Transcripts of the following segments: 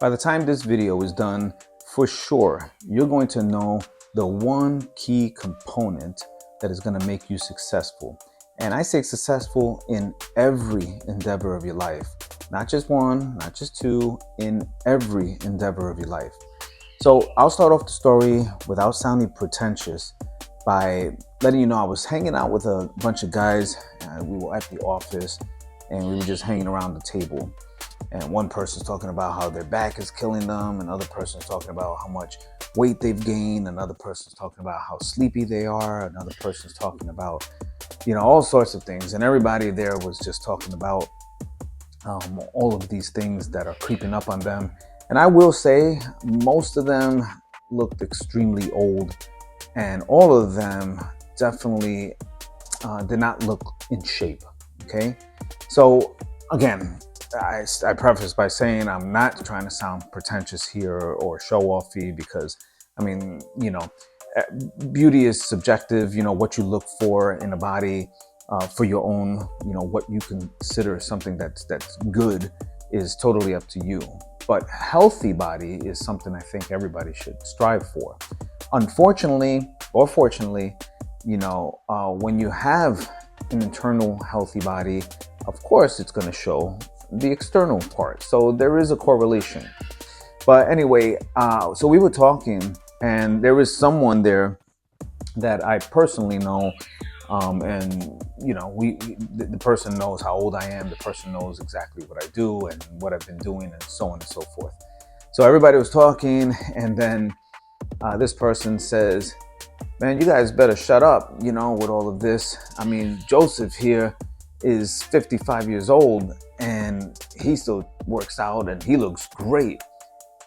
By the time this video is done, for sure, you're going to know the one key component that is going to make you successful. And I say successful in every endeavor of your life, not just one, not just two, in every endeavor of your life. So I'll start off the story without sounding pretentious by letting you know I was hanging out with a bunch of guys. We were at the office and we were just hanging around the table. And one person's talking about how their back is killing them. Another person's talking about how much weight they've gained. Another person's talking about how sleepy they are. Another person's talking about, all sorts of things. And everybody there was just talking about all of these things that are creeping up on them. And I will say most of them looked extremely old, and all of them definitely did not look in shape. Okay. So again, I preface by saying I'm not trying to sound pretentious here or show-offy, because beauty is subjective. What you look for in a body for your own, what you consider something that's good is totally up to you. But healthy body is something I think everybody should strive for. Unfortunately or fortunately, when you have an internal healthy body, of course it's going to show the external part. So there is a correlation. But anyway, so we were talking, and there was someone there that I personally know, the person knows how old I am. The person knows exactly what I do and what I've been doing, and so on and so forth. So everybody was talking, and then this person says, "Man, you guys better shut up, with all of this. I mean, Joseph here is 55 years old and he still works out and he looks great."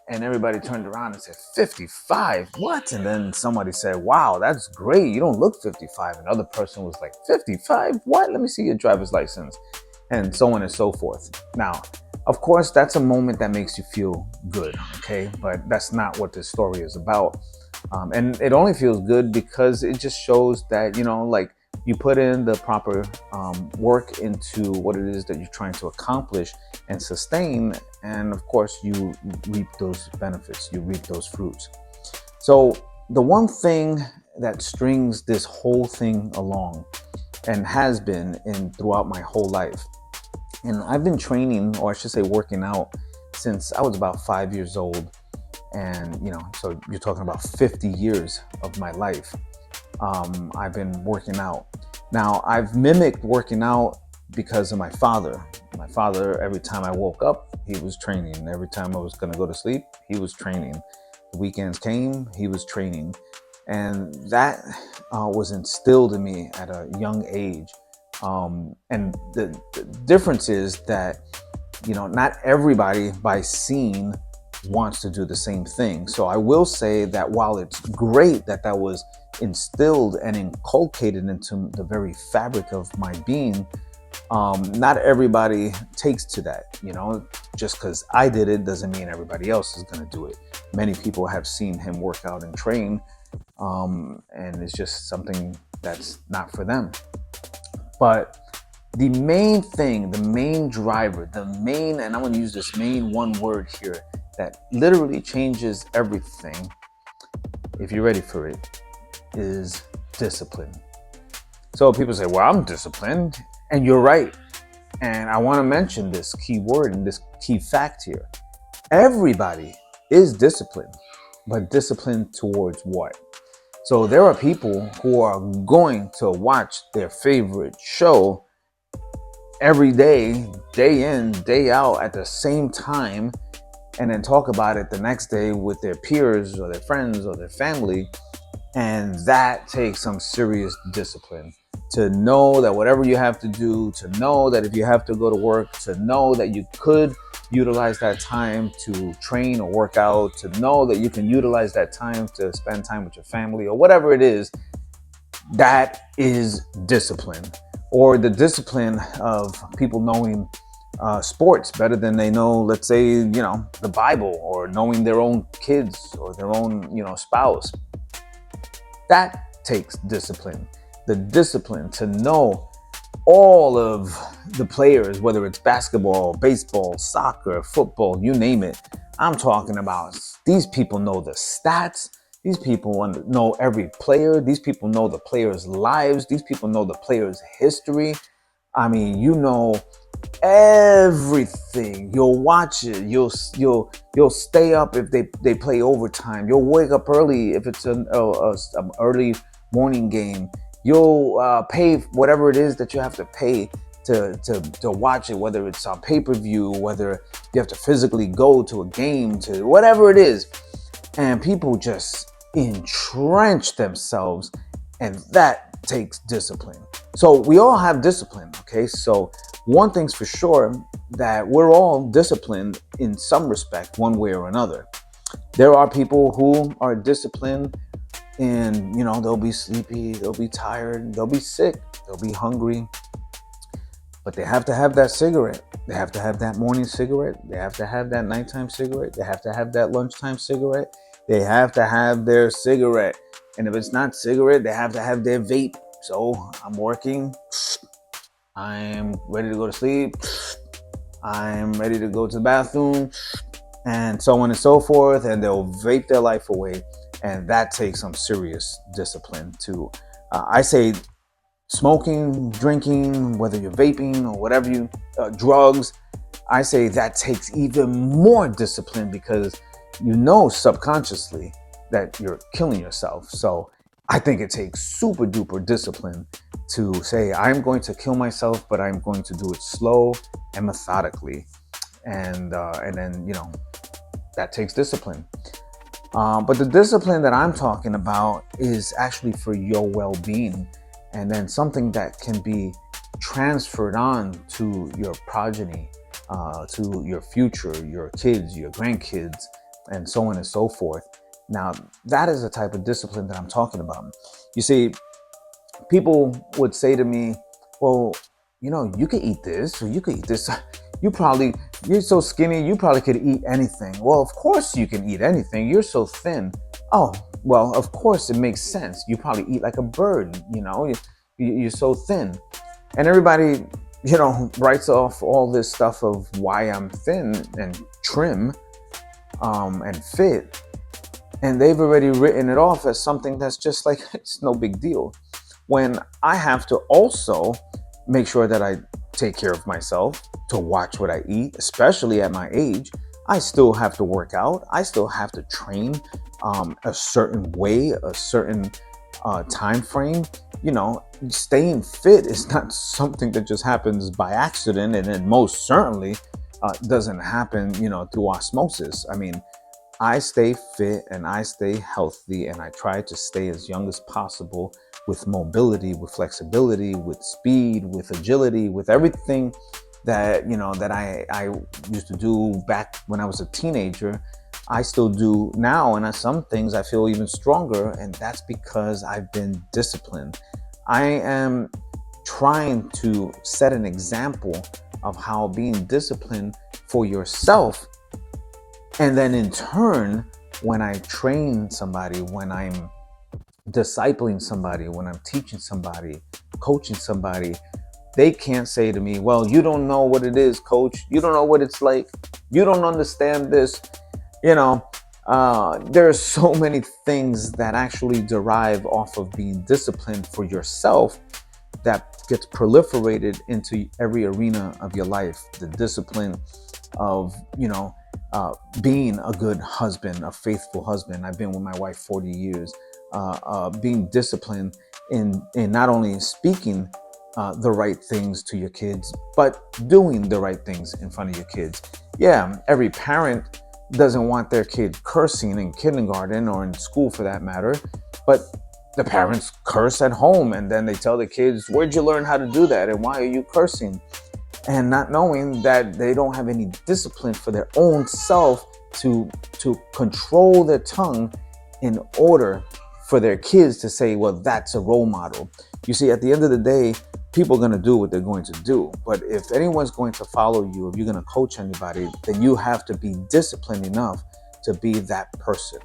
And everybody turned around and said, 55? What? And then somebody said, "Wow, that's great. You don't look 55. Another person was like, 55? What? Let me see your driver's license." And so on and so forth. Now, of course, that's a moment that makes you feel good, okay? But that's not what this story is about. And it only feels good because it just shows that, you put in the proper work into what it is that you're trying to accomplish and sustain. And of course, you reap those benefits, you reap those fruits. So the one thing that strings this whole thing along, and has been throughout my whole life, and I've been training, or I should say working out, since I was about 5 years old. And, so you're talking about 50 years of my life. I've been working out. Now, I've mimicked working out because of my father. My father, every time I woke up, he was training. Every time I was going to go to sleep, he was training. The weekends came, he was training. And that was instilled in me at a young age. And the difference is that, not everybody by seeing wants to do the same thing. So I will say that while it's great that that was instilled and inculcated into the very fabric of my being, not everybody takes to that. Just because I did it doesn't mean everybody else is going to do it. Many people have seen him work out and train, and it's just something that's not for them. But the main thing, the main driver, and I'm going to use this main one word here that literally changes everything, if you're ready for it, is discipline. So people say, "Well, I'm disciplined," and you're right. And I want to mention this key word and this key fact here. Everybody is disciplined, but disciplined towards what? So there are people who are going to watch their favorite show every day, day in, day out, at the same time, and then talk about it the next day with their peers or their friends or their family. And that takes some serious discipline, to know that whatever you have to do, to know that if you have to go to work, to know that you could utilize that time to train or work out, to know that you can utilize that time to spend time with your family or whatever it is. That is discipline. Or the discipline of people knowing sports better than they know, let's say, the Bible, or knowing their own kids or their own, spouse. That takes discipline. The discipline to know all of the players, whether it's basketball, baseball, soccer, football, you name it, I'm talking about these people know the stats. These people know every player. These people know the players' lives. These people know the players' history. I mean, you know everything. You'll watch it. You'll stay up if they play overtime. You'll wake up early if it's an early morning game. You'll pay whatever it is that you have to pay to watch it, whether it's on pay-per-view, whether you have to physically go to a game, to whatever it is. And people just entrench themselves, and that takes discipline. So we all have discipline, okay? So one thing's for sure, that we're all disciplined in some respect, one way or another. There are people who are disciplined and, they'll be sleepy, they'll be tired, they'll be sick, they'll be hungry, but they have to have that cigarette. They have to have that morning cigarette. They have to have that nighttime cigarette. They have to have that lunchtime cigarette. They have to have their cigarette. And if it's not cigarette, they have to have their vape. So I'm working. I'm ready to go to sleep. I'm ready to go to the bathroom, and so on and so forth. And they'll vape their life away. And that takes some serious discipline too. I say smoking, drinking, whether you're vaping or whatever drugs, I say that takes even more discipline, because subconsciously that you're killing yourself. So I think it takes super duper discipline to say, I'm going to kill myself, but I'm going to do it slow and methodically. And then, that takes discipline. But the discipline that I'm talking about is actually for your well-being, and then something that can be transferred on to your progeny, to your future, your kids, your grandkids, and so on and so forth. Now, that is the type of discipline that I'm talking about. You see, people would say to me, well, you could eat this, or you could eat this. You're so skinny, you probably could eat anything. Well, of course you can eat anything. You're so thin. Oh, well, of course it makes sense. You probably eat like a bird, you're so thin. And everybody, writes off all this stuff of why I'm thin and trim, and fit. And they've already written it off as something that's just like, it's no big deal. When I have to also make sure that I take care of myself, to watch what I eat, especially at my age. I still have to work out. I still have to train a certain way, a certain time frame. Staying fit is not something that just happens by accident, and it most certainly doesn't happen, through osmosis. I mean, I stay fit and I stay healthy, and I try to stay as young as possible, with mobility, with flexibility, with speed, with agility, with everything that that I used to do back when I was a teenager. I still do now, and some things I feel even stronger, and that's because I've been disciplined. I am trying to set an example of how being disciplined for yourself, and then in turn, when I train somebody, when I'm discipling somebody, when I'm teaching somebody, coaching somebody, they can't say to me, well, you don't know what it is, coach. You don't know what it's like. You don't understand this. There are so many things that actually derive off of being disciplined for yourself that gets proliferated into every arena of your life. The discipline of, being a good husband, a faithful husband. I've been with my wife 40 years. Being disciplined in not only speaking the right things to your kids, but doing the right things in front of your kids. Yeah, every parent doesn't want their kid cursing in kindergarten or in school for that matter, but the parents curse at home, and then they tell the kids, where'd you learn how to do that, and why are you cursing? And not knowing that they don't have any discipline for their own self to control their tongue in order for their kids to say, well, that's a role model. You see, at the end of the day, people are going to do what they're going to do. But if anyone's going to follow you, if you're going to coach anybody, then you have to be disciplined enough to be that person.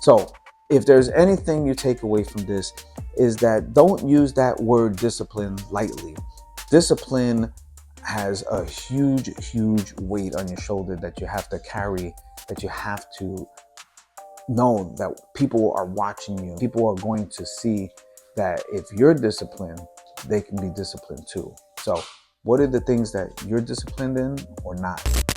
So if there's anything you take away from this, is that don't use that word discipline lightly. Discipline has a huge, huge weight on your shoulder that you have to carry, that you have to know that people are watching you. People are going to see that if you're disciplined, they can be disciplined too. So what are the things that you're disciplined in or not?